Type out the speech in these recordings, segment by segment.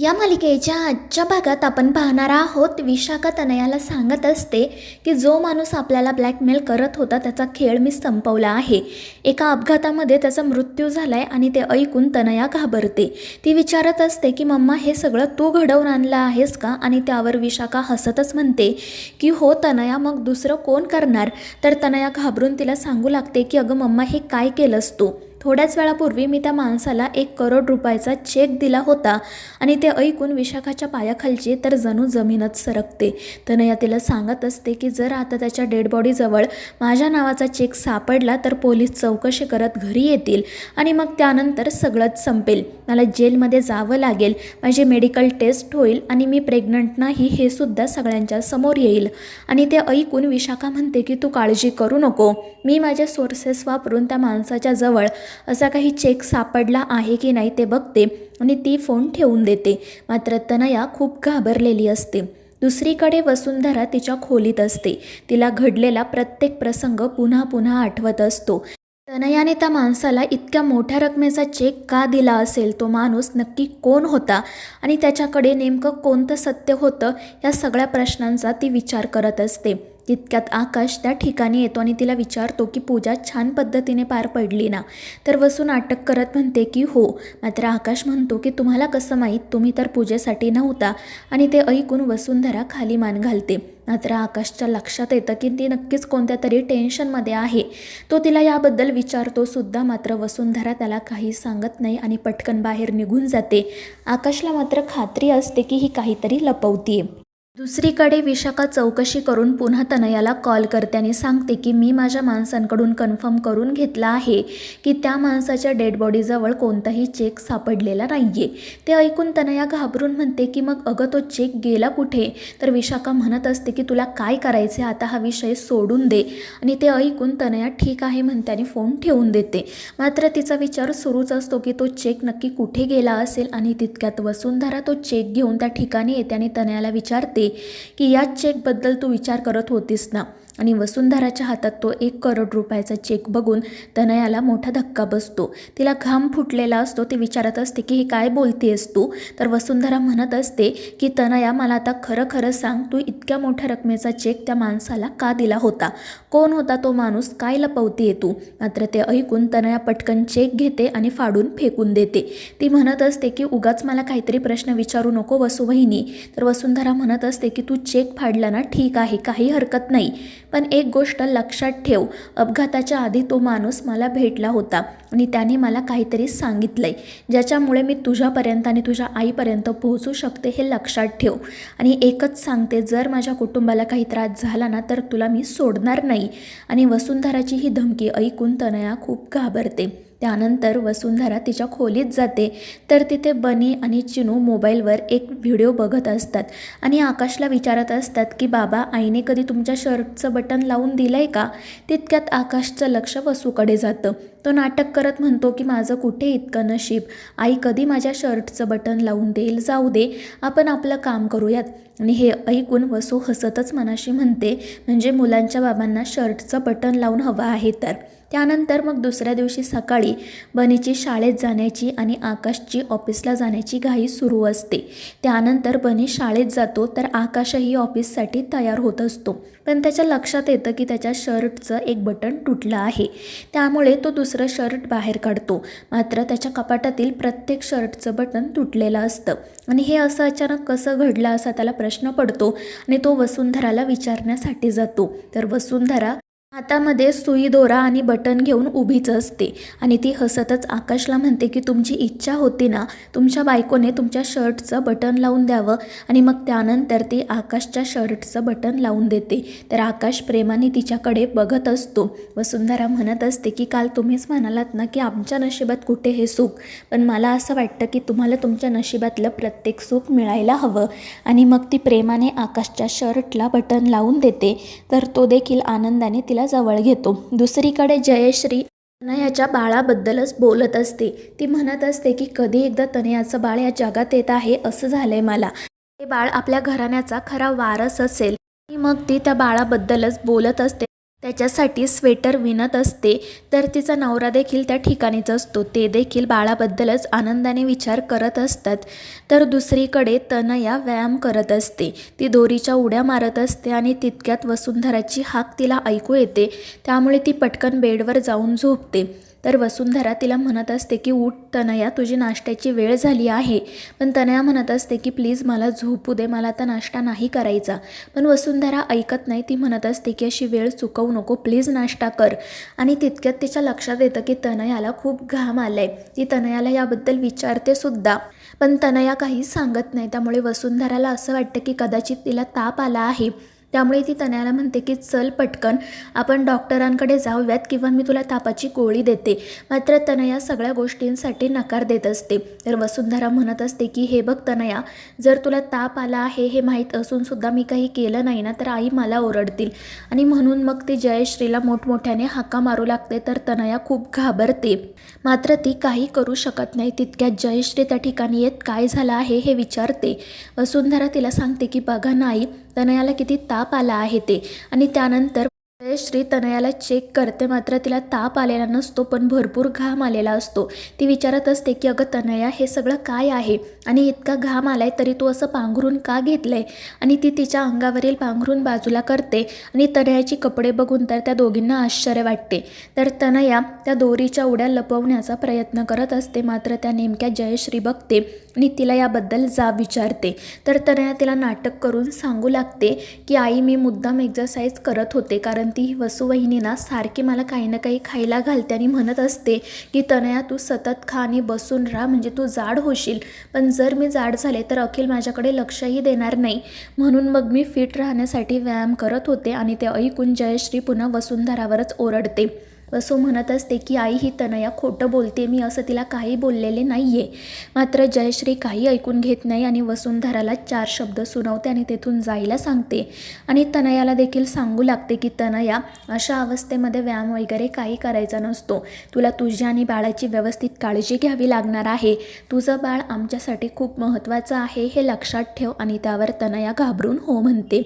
या मालिकेच्या आजच्या भागात आपण पाहणार आहोत. विशाखा तनयाला सांगत असते की जो माणूस आपल्याला ब्लॅकमेल करत होता त्याचा खेळ मी संपवला आहे. एका अपघातामध्ये त्याचा मृत्यू झालाय आणि ते ऐकून तनया घाबरते. ती विचारत असते की मम्मा हे सगळं तू घडवून आणलं आहेस का? आणि त्यावर विशाखा हसतच म्हणते की हो तनया, मग दुसरं कोण करणार? तर तनया घाबरून तिला सांगू लागते की अगं मम्मा, हे काय केलंस तू? थोड्याच वेळापूर्वी मी त्या माणसाला 1 करोड रुपयाचा चेक दिला होता. आणि ते ऐकून विशाखाच्या पायाखालची तर जणू जमीनच सरकते. तनया तिला सांगत असते की जर आता त्याच्या डेड बॉडीजवळ माझ्या नावाचा चेक सापडला तर पोलीस चौकशी करत घरी येतील आणि मग त्यानंतर सगळंच संपेल. मला जेलमध्ये जावं लागेल, माझी मेडिकल टेस्ट होईल आणि मी प्रेग्नंट नाही हे सुद्धा सगळ्यांच्या समोर येईल. आणि ते ऐकून विशाखा म्हणते की तू काळजी करू नको, मी माझ्या सोर्सेस वापरून त्या माणसाच्या जवळ असा काही चेक सापडला आहे की नाही ते बघते आणि ती फोन ठेवून देते. मात्र तनया खूप घाबरलेली असते. दुसरीकडे वसुंधरा तिच्या खोलीत असते. तिला घडलेला प्रत्येक प्रसंग पुन्हा पुन्हा आठवत असतो. तनयाने त्या माणसाला इतक्या मोठ्या रकमेचा चेक का दिला असेल? तो माणूस नक्की कोण होता आणि त्याच्याकडे नेमकं कोणतं सत्य होतं? या सगळ्या प्रश्नांचा ती विचार करत असते. तितक्यात आकाश त्या ठिकाणी येतो आणि तिला विचारतो की पूजा छान पद्धतीने पार पडली ना? तर वसू नाटक करत म्हणते की हो. मात्र आकाश म्हणतो की तुम्हाला कसं माहीत? तुम्ही तर पूजेसाठी नव्हता. आणि ते ऐकून वसुंधरा खाली मान घालते. मात्र आकाशच्या लक्षात येतं की ती नक्कीच कोणत्या तरी टेन्शनमध्ये आहे. तो तिला याबद्दल विचारतो सुद्धा. मात्र वसुंधरा त्याला काही सांगत नाही आणि पटकन बाहेर निघून जाते. आकाशला मात्र खात्री असते की ही काहीतरी लपवतीये. दुसरीकडे विशाखा चौकशी करून पुन्हा तनयाला कॉल करते आणि सांगते की मी माझ्या माणसांकडून कन्फर्म करून घेतला आहे की त्या माणसाच्या डेड बॉडीजवळ कोणताही चेक सापडलेला नाही आहे. ते ऐकून तनया घाबरून म्हणते की मग अगं तो चेक गेला कुठे? तर विशाखा म्हणत असते की तुला काय करायचे, आता हा विषय सोडून दे. आणि ते ऐकून तनया ठीक आहे म्हणते आणि फोन ठेवून देते. मात्र तिचा विचार सुरूच असतो की तो चेक नक्की कुठे गेला असेल. आणि तितक्यात वसुंधरा तो चेक घेऊन त्या ठिकाणी येते आणि तनयाला विचारते की या चेकबद्दल तू विचार करत होतीस ना? आणि वसुंधराच्या हातात तो 1 करोड रुपयाचा चेक बघून तनयाला मोठा धक्का बसतो. तिला घाम फुटलेला असतो. ती विचारत असते की हे काय बोलतेस तू? तर वसुंधरा म्हणत असते की तनया, मला आता खरं खरं सांग, तू इतक्या मोठ्या रकमेचा चेक त्या माणसाला का दिला होता? कोण होता तो माणूस? काय लपवतेय तू? मात्र ते ऐकून तनया पटकन चेक घेते आणि फाडून फेकून देते. ती म्हणत असते की उगाच मला काहीतरी प्रश्न विचारू नको वसुवहिनी. तर वसुंधरा म्हणत असते की तू चेक फाडला ना, ठीक आहे, काही हरकत नाही. पण एक गोष्ट लक्षात ठेव, अपघाताच्या आधी तो माणूस मला भेटला होता आणि त्याने मला काहीतरी सांगितलंय ज्याच्यामुळे मी तुझ्यापर्यंत आणि तुझ्या आईपर्यंत पोहोचू शकते, हे लक्षात ठेव. आणि एकच सांगते, जर माझ्या कुटुंबाला काही त्रास झाला ना तर तुला मी सोडणार नाही. आणि वसुंधराची ही धमकी ऐकून तनया खूप घाबरते. त्यानंतर वसुंधरा तिच्या खोलीत जाते तर तिथे बनी आणि चिनू मोबाईलवर एक व्हिडिओ बघत असतात आणि आकाशला विचारत असतात की बाबा, आईने कधी तुमच्या शर्टचं बटन लावून दिलं आहे का? तितक्यात आकाशचं लक्ष वसूकडे जातं. तो नाटक करत म्हणतो की माझं कुठे इतकं नशीब, आई कधी माझ्या शर्टचं बटन लावून देईल, जाऊ दे, आपण आपलं काम करूयात. आणि हे ऐकून वसू हसतच मनाशी म्हणते, म्हणजे मुलांच्या बाबांना शर्टचं बटन लावून हवं आहे तर. त्यानंतर मग दुसऱ्या दिवशी सकाळी बनीची शाळेत जाण्याची आणि आकाशची ऑफिसला जाण्याची घाई सुरू असते. त्यानंतर बनी शाळेत जातो तर आकाशही ऑफिससाठी तयार होत असतो. पण त्याच्या लक्षात येतं की त्याच्या शर्टचं एक बटन तुटलं आहे. त्यामुळे तो दुसरं शर्ट बाहेर काढतो. मात्र त्याच्या कपाटातील प्रत्येक शर्टचं बटन तुटलेलं असतं. आणि हे असं अचानक कसं घडलं असा त्याला प्रश्न पडतो आणि तो वसुंधराला विचारण्यासाठी जातो. तर वसुंधरा हातामध्ये सुई, दोरा आणि बटन घेऊन उभीच असते आणि ती हसतच आकाशला म्हणते की तुमची इच्छा होती ना, तुमच्या बायकोने तुमच्या शर्टचं बटन लावून द्यावं. आणि मग त्यानंतर ती आकाशच्या शर्टचं बटन लावून देते. तर आकाश प्रेमाने तिच्याकडे बघत असतो. वसुंधरा म्हणत असते की काल तुम्हीच म्हणालात ना की आमच्या नशिबात कुठे हे सुख, पण मला असं वाटतं की तुम्हाला तुमच्या नशिबातलं प्रत्येक सुख मिळायला हवं. आणि मग ती प्रेमाने आकाशच्या शर्टला बटन लावून देते. तर तो देखील आनंदाने तिला जवळ घेतो. दुसरीकडे जयश्री तनयाच्या बाळाबद्दलच बोलत असते. ती म्हणत असते की कधी एकदा तनयाचं बाळ या जगात येत आहे असं झालंय मला. हे बाळ आपल्या घराण्याचा खरा वारस असेल. आणि मग ती त्या बाळाबद्दलच बोलत असते. त्याच्यासाठी स्वेटर विणत असते. तर तिचा नवरा देखील त्या ठिकाणीच असतो. ते देखील बाळाबद्दलच आनंदाने विचार करत असतात. तर दुसरीकडे तनया व्यायाम करत असते. ती दोरीच्या उड्या मारत असते आणि तितक्यात वसुंधराची हाक तिला ऐकू येते. त्यामुळे ती पटकन बेडवर जाऊन झोपते. तर वसुंधरा तिला म्हणत असते की उठ तनया, तुझी नाश्त्याची वेळ झाली आहे. पण तनया म्हणत असते की प्लीज मला झोपू दे, मला आता नाश्ता नाही करायचा. पण वसुंधरा ऐकत नाही. ती म्हणत असते की अशी वेळ चुकवू नको, प्लीज नाश्ता कर. आणि तितक्यात तिच्या लक्षात येतं की तनयाला खूप घाम आलाय. ती तनयाला याबद्दल विचारते सुद्धा, पण तनया काही सांगत नाही. त्यामुळे वसुंधराला असं वाटतं की कदाचित तिला ताप आला आहे. त्यामुळे ती तनयाला म्हणते की चल पटकन आपण डॉक्टरांकडे जाऊयात किंवा मी तुला तापाची गोळी देते. मात्र तनया सगळ्या गोष्टींसाठी नकार देत असते. तर वसुंधरा म्हणत असते की हे बघ तनया, जर तुला ताप आला आहे हे माहीत असून सुद्धा मी काही केलं नाही ना तर आई मला ओरडतील. आणि म्हणून मग ती जयश्रीला मोठमोठ्याने हाका मारू लागते. तर तनया खूप घाबरते. मात्र ती काही करू शकत नाही. तितक्यात जयश्री त्या ठिकाणी येत काय झालं आहे हे विचारते. वसुंधरा तिला सांगते की बघा नाही, तनयाला किती ताप आला आहे ते. आणि त्यानंतर जयश्री तनयाला चेक करते. मात्र तिला ताप आलेला नसतो, पण भरपूर घाम आलेला असतो. ती विचारत असते की अगं तनया, हे सगळं काय आहे आणि इतका घाम आलाय तरी तू असं पांघरून का घेतलंय. आणि ती तिच्या अंगावरील पांघरून बाजूला करते. आणि तनयाची कपडे बघून तर त्या दोघींना आश्चर्य वाटते. तर तनया त्या दोरीच्या उड्या लपवण्याचा प्रयत्न करत असते. मात्र त्या नेमक्या जयश्री बघते आणि तिला याबद्दल जाब विचारते. तर तनया तिला नाटक करून सांगू लागते की आई, मी मुद्दाम एक्सरसाइज करत होते, कारण ती वसुवहिनीना सारखी मला काही ना काही खायला घालते आणि म्हणत असते की तनया तू सतत खा आणि बसून राहा, म्हणजे तू जाड होशील. पण जर मी जाड झाले तर अखिल माझ्याकडे लक्षही देणार नाही. म्हणून मग मी फिट राहण्यासाठी व्यायाम करत होते. आणि ते ऐकून जयश्री पुन्हा वसुंधरावरच ओरडते. वसू म्हणत असते की आई, ही तनया खोटं बोलते, मी असं तिला काही बोललेले नाही आहे. मात्र जयश्री काही ऐकून घेत नाही आणि वसुंधराला 4 शब्द सुनावते आणि तेथून जायला सांगते. आणि तनयाला देखील सांगू लागते की तनया, अशा अवस्थेमध्ये व्यायाम वगैरे काही करायचा नसतो. तुला तुझ्या आणि बाळाची व्यवस्थित काळजी घ्यावी लागणार आहे. तुझं बाळ आमच्यासाठी खूप महत्त्वाचं आहे हे लक्षात ठेव. आणि त्यावर तनया घाबरून हो म्हणते.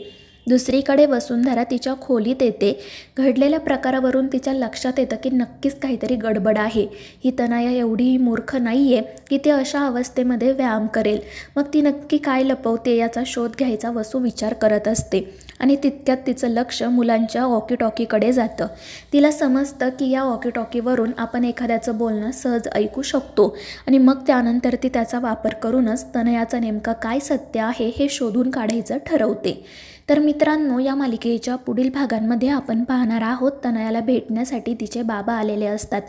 दुसरीकडे वसुंधरा तिच्या खोलीत येते. घडलेल्या प्रकारावरून तिच्या लक्षात येतं की नक्कीच काहीतरी गडबड आहे. ही तनया एवढी मूर्ख नाही आहे की ती अशा अवस्थेमध्ये व्यायाम करेल. मग ती नक्की काय लपवते याचा शोध घ्यायचा वसू विचार करत असते. आणि तितक्यात तिचं लक्ष मुलांच्या वॉकीटॉकीकडे जातं. तिला समजतं की या वॉकीटॉकीवरून आपण एखाद्याचं बोलणं सहज ऐकू शकतो. आणि मग त्यानंतर ती त्याचा वापर करूनच तनयाचं नेमकं काय सत्य आहे हे शोधून काढायचं ठरवते. तर मित्रांनो, या मालिकेच्या पुढील भागांमध्ये आपण पाहणार आहोत तनयाला भेटण्यासाठी तिचे बाबा आलेले असतात.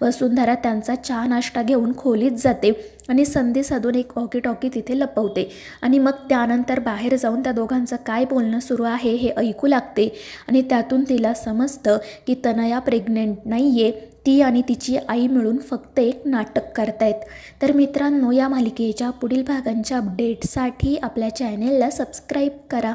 वसुंधरा त्यांचा चहा नाश्ता घेऊन खोलीत जाते आणि संधी साधून एक वॉकीटॉकी तिथे लपवते. आणि मग त्यानंतर बाहेर जाऊन त्या दोघांचं काय बोलणं सुरू आहे हे ऐकू लागते. आणि त्यातून तिला समजतं की तनया प्रेग्नेंट नाही आहे. ती आणि तिची आई मिळून फक्त एक नाटक करतायत. तर मित्रांनो, या मालिकेच्या पुढील भागांच्या अपडेटसाठी आपल्या चॅनेलला सबस्क्राईब करा.